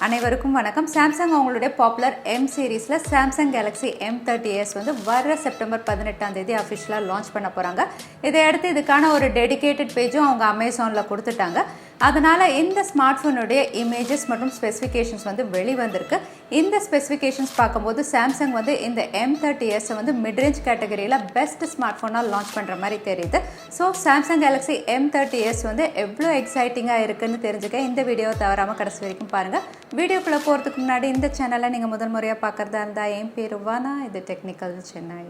அனைவருக்கும் வணக்கம். சாம்சங் அவங்களுடைய பாப்புலர் M சீரீஸ்ல Samsung Galaxy M30s வந்து வர செப்டம்பர் 18ஆம் தேதி அஃபிஷியலா லான்ச் பண்ண போறாங்க. இதை அடுத்து இதுக்கான ஒரு டெடிகேட்டட் பேஜும் அவங்க அமேசான்ல கொடுத்துட்டாங்க. அதனால இந்த ஸ்மார்ட் போனுடைய இமேஜஸ் மற்றும் ஸ்பெசிஃபிகேஷன்ஸ் வந்து வெளிவந்திருக்கு. இந்த ஸ்பெசிஃபிகேஷன்ஸ் பார்க்கும்போது சாம்சங் வந்து இந்த M30s வந்து மிட்ரேஞ்ச் கேட்டகரியில பெஸ்ட் ஸ்மார்ட் போனா லான்ச் பண்ற மாதிரி தெரியுது. ஸோ சாம்சங் கேலக்ஸி M30s வந்து எவ்வளோ எக்ஸைட்டிங்கா இருக்குன்னு தெரிஞ்சுக்க இந்த வீடியோவை தவறாம கடைசி வரைக்கும் பாருங்க. வீடியோக்குள்ள போறதுக்கு முன்னாடி இந்த சேனலை நீங்க முதல் முறையா பார்க்கறதா இருந்தா என் பேரு வானா, இது டெக்னிக்கல் சென்னை.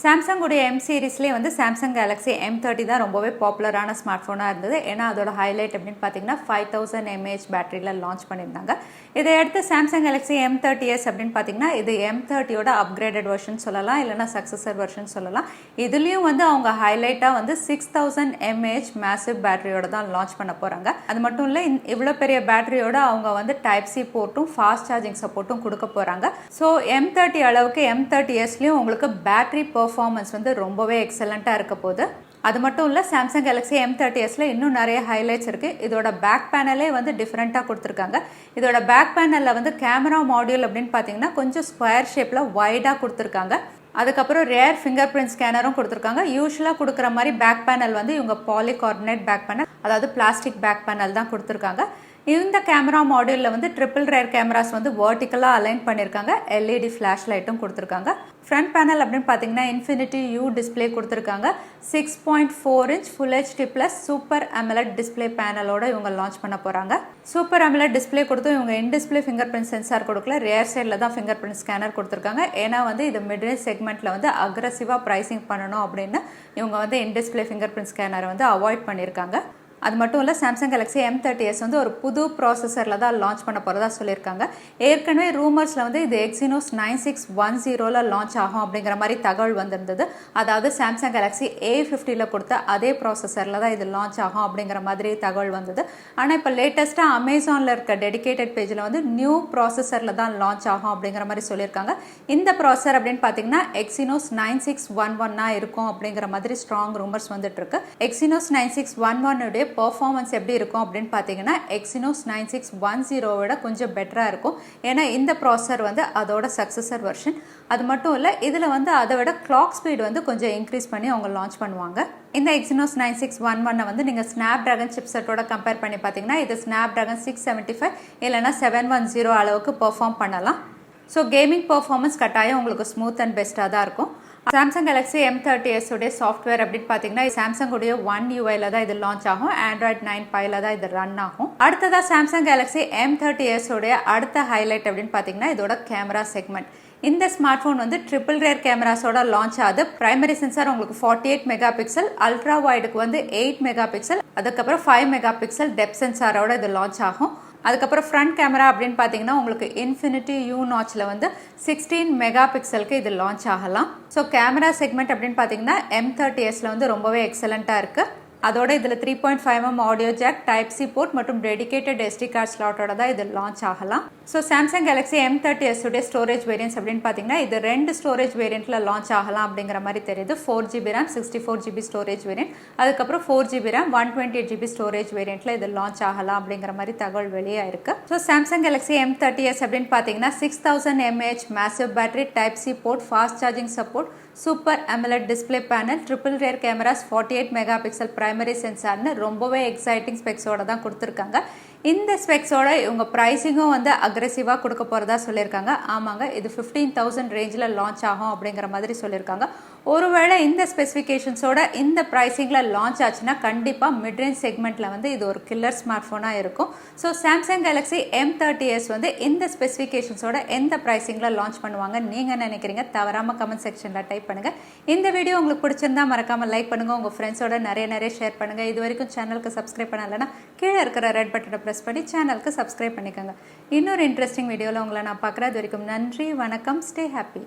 சாம்சங் உடைய M சீரீஸ்லேயே வந்து சாம்சங் கேலக்ஸி M30 தான் ரொம்பவே பாப்புலரான ஸ்மார்ட் ஃபோனாக இருந்தது. ஏன்னா அதோட ஹைலைட் அப்படின்னு பார்த்தீங்கன்னா 5000 mAh பேட்டரியில் லான்ச் பண்ணியிருந்தாங்க. இதை அடுத்து சாம்சங் கேலக்ஸி M30s அப்படின்னு பார்த்தீங்கன்னா இது M30யோட அப்கிரேடட் வெர்ஷன் சொல்லலாம், இல்லைனா சக்ஸஸர் வெர்ஷன் சொல்லலாம். இதுலேயும் வந்து அவங்க ஹைலைட்டாக வந்து 6000 mAh மேசிவ் பேட்டரியோட தான் லான்ச் பண்ண போகிறாங்க. அது மட்டும் இல்லை, இவ்வளோ பெரிய பேட்டரியோட அவங்க வந்து டைப் சி போர்ட்டும் ஃபாஸ்ட் சார்ஜிங் சப்போர்ட்டும் கொடுக்க போகிறாங்க. ஸோ M30 அளவுக்கு M30sலேயும் உங்களுக்கு பேட்டரி பர்ஃபார்மன்ஸ் வந்து ரொம்பவே எக்ஸலண்ட்டாக இருக்க போகுது. அது மட்டும் இல்லை, சாம்சங் கேலக்ஸி M30sல இன்னும் நிறைய ஹைலைட்ஸ் இருக்குது. இதோட பேக் பேனலே வந்து டிஃப்ரெண்ட்டாக கொடுத்துருக்காங்க. இதோட பேக் பேனலில் வந்து கேமரா மாடியூல் அப்படின்னு பார்த்தீங்கன்னா கொஞ்சம் ஸ்கொயர் ஷேப்பில் வைடாக கொடுத்துருக்காங்க. அதுக்கப்புறம் ரேர் ஃபிங்கர் பிரிண்ட் ஸ்கேனரும் கொடுத்துருக்காங்க. யூஸ்வலாக கொடுக்குற மாதிரி பேக் பேனல் வந்து இவங்க பாலிகார்பனேட் பேக் பேனல், அதாவது பிளாஸ்டிக் பேக் பேனல் தான் கொடுத்துருக்காங்க. இந்த கேமரா மாடியூலில் வந்து ட்ரிபிள் ரேர் கேமராஸ் வந்து வெர்டிக்கலாக அலைன் பண்ணியிருக்காங்க. LED ஃப்ளாஷ் லைட்டும் கொடுத்துருக்காங்க. ஃப்ரண்ட் பேனல் அப்படின்னு பார்த்தீங்கன்னா இன்ஃபினிட்டி U டிஸ்பிளே கொடுத்துருக்காங்க. 6.4 inch full HD plus super AMOLED display பேனலோட இவங்க லான்ச் பண்ண போகிறாங்க. சூப்பர் AMOLED டிஸ்பிளே கொடுத்து இவங்க in display finger print sensor கொடுக்கல, ரேர் சைடில் தான் ஃபிங்கர் பிரிண்ட் ஸ்கேனர் கொடுத்துருக்காங்க. ஏன்னா வந்து இது மிட்ரேஞ்ச் செக்மெண்ட்டில் வந்து அக்ரெசிவாக ப்ரைசிங் பண்ணணும் அப்படின்னு இவங்க வந்து இன் டிஸ்பிளே ஃபிங்கர் பிரிண்ட் ஸ்கேனரை வந்து அவாய்ட் பண்ணியிருக்காங்க. அது மட்டும் இல்லை, சாம்சங் கேலக்ஸி M30s வந்து ஒரு புது ப்ராசஸரில் தான் லான்ச் பண்ண போகிறதா சொல்லியிருக்காங்க. ஏற்கனவே ரூமர்ஸில் வந்து இது Exynos 9610 லான்ச் ஆகும் அப்படிங்கிற மாதிரி தகவல் வந்திருந்தது. அதாவது சாம்சங் கேலக்ஸி A50 கொடுத்த அதே ப்ராசஸரில் தான் இது லான்ச் ஆகும் அப்படிங்கிற மாதிரி தகவல் வந்தது. ஆனால் இப்போ லேட்டஸ்ட்டாக அமேசானில் இருக்க டெடிகேட்டட் பேஜில் வந்து நியூ ப்ராசஸரில் தான் லான்ச் ஆகும் அப்படிங்கிற மாதிரி சொல்லியிருக்காங்க. இந்த ப்ராசஸர் அப்படின்னு பார்த்தீங்கன்னா Exynos 9611 இருக்கும் அப்படிங்கிற மாதிரி ஸ்ட்ராங் ரூமர்ஸ் வந்துட்டு இருக்கு. Exynos 9611 பெர்ஃபார்மன்ஸ் எப்படி இருக்கும் அப்படின்னு பார்த்தீங்கன்னா Exynos 9610 விட கொஞ்சம் பெட்டராக இருக்கும். ஏன்னா இந்த ப்ராசஸர் வந்து அதோட சக்ஸஸர் வெர்ஷன். அது மட்டும் இல்லை, இதில் வந்து அதை விட கிளாக் ஸ்பீட் வந்து கொஞ்சம் இன்க்ரீஸ் பண்ணி அவங்க லான்ச் பண்ணுவாங்க. இந்த Exynos 9611 வந்து நீங்கள் ஸ்னாப்டிராகன் சிப்செட்டோட கம்பேர் பண்ணி பார்த்தீங்கன்னா இது ஸ்னாப்டிராகன் 675 இல்லைனா 710 அளவுக்கு பெர்ஃபார்ம் பண்ணலாம். ஸோ கேமிங் பெர்ஃபார்மன்ஸ் கட்டாயம் உங்களுக்கு ஸ்மூத் அண்ட் பெஸ்ட்டாக தான் இருக்கும். சாம்சங் கேலக்ஸி M30s உடைய சாஃப்ட்வேர் அப்படின்னு பார்த்தீங்கன்னா சாம்சங் உடைய One UI தான் இது லான்ச் ஆகும். Android 9 Pie தான் இது ரன் ஆகும். அடுத்ததாக சாம்சங் கேலக்ஸி M30s உடைய அடுத்த ஹைலைட் அப்படின்னு பார்த்தீங்கன்னா இதோட கேமரா செக்மெண்ட். இந்த ஸ்மார்ட் போன் வந்து ட்ரிபிள் ரேர் கேமராஸோட லான்ச் ஆகுது. பிரைமரி சென்சார் உங்களுக்கு 48 மெகா பிக்சல், அல்ட்ரா வைடுக்கு வந்து 8 மெகா பிக்சல், அதுக்கப்புறம் 5 மெகா பிக்சல் டெப்த் சென்சாரோட இது லான்ச் ஆகும். அதுக்கப்புறம் ஃப்ரண்ட் கேமரா அப்படின்னு பார்த்தீங்கன்னா உங்களுக்கு இன்ஃபினிட்டி U நாட்சில் வந்து 16 மெகா பிக்சலுக்கு இது லான்ச் ஆகலாம். ஸோ கேமரா செக்மெண்ட் அப்படின்னு பார்த்தீங்கன்னா M30sல வந்து ரொம்பவே எக்ஸலண்ட்டாக இருக்குது. அதோட இதில் 3.5mm audio jack, type C port மற்றும் டெடிகேட்டட் SD கார்ட் ஸ்லாட்டோட தான் இது லான்ச் ஆகலாம். ஸோ சாம்சங் கேலக்ஸி M30s உடைய ஸ்டோரேஜ் வேரியன்ஸ் அப்படின்னு பார்த்தீங்கன்னா இது 2 ஸ்டோரேஜ் வேரியண்ட்ல லான்ச் ஆகலாம் அப்படிங்கிற மாதிரி தெரியுது. 4GB RAM 64GB storage variant, அதுக்கப்புறம் 4GB RAM 128GB ஸ்டோரேஜ் வேரியண்ட்ல இது லான்ச் ஆகலாம் அப்படிங்கிற மாதிரி தகவல் வெளியே இருக்கு. ஸோ சாம்சங் கேலக்ஸி M30s அப்படின்னு பார்த்தீங்கன்னா 6000 mAh massive battery, type C port, fast charging support, super AMOLED display panel, triple rear cameras, 48 mega pixel primary சென்சார்னு ரொம்பவே எக்ஸைட்டிங் ஸ்பெக்ஸோட தான் கொடுத்துருக்காங்க. இந்த ஸ்பெக்ஸோட இவங்க ப்ரைஸிங்கும் வந்து அக்ரெசிவாக கொடுக்க போகிறதா சொல்லியிருக்காங்க. ஆமாங்க, இது 15,000 ரேஞ்சில் லான்ச் ஆகும் அப்படிங்கிற மாதிரி சொல்லியிருக்காங்க. ஒருவேளை இந்த ஸ்பெசிஃபிகேஷன்ஸோட இந்த ப்ரைஸிங்கில் லான்ச் ஆச்சுன்னா கண்டிப்பாக மிட்ரேஞ்ச் செக்மெண்ட்டில் வந்து இது ஒரு கில்லர் ஸ்மார்ட் ஃபோனாக இருக்கும். ஸோ சாம்சங் கேலக்ஸி M30s வந்து இந்த ஸ்பெசிஃபிகேஷன்ஸோட எந்த ப்ரைஸிங்கில் லான்ச் பண்ணுவாங்க நீங்கள் நினைக்கிறீங்க? தவறாமல் கமெண்ட் செக்ஷனில் டைப் பண்ணுங்கள். இந்த வீடியோ உங்களுக்கு பிடிச்சிருந்தா மறக்காமல் லைக் பண்ணுங்கள், உங்கள் ஃப்ரெண்ட்ஸோட நிறைய ஷேர் பண்ணுங்கள். இது வரைக்கும் சேனலுக்கு சப்ஸ்கிரைப் பண்ணலைன்னா கீழே இருக்கிற ரெட் பட்டனை ப்ரெஸ் பண்ணி சேனலுக்கு சப்ஸ்கிரைப் பண்ணிக்கோங்க. இன்னொரு இன்ட்ரெஸ்டிங் வீடியோவில் உங்களை நான் பார்க்குறேன். அது வரைக்கும் நன்றி, வணக்கம், ஸ்டே ஹாப்பி.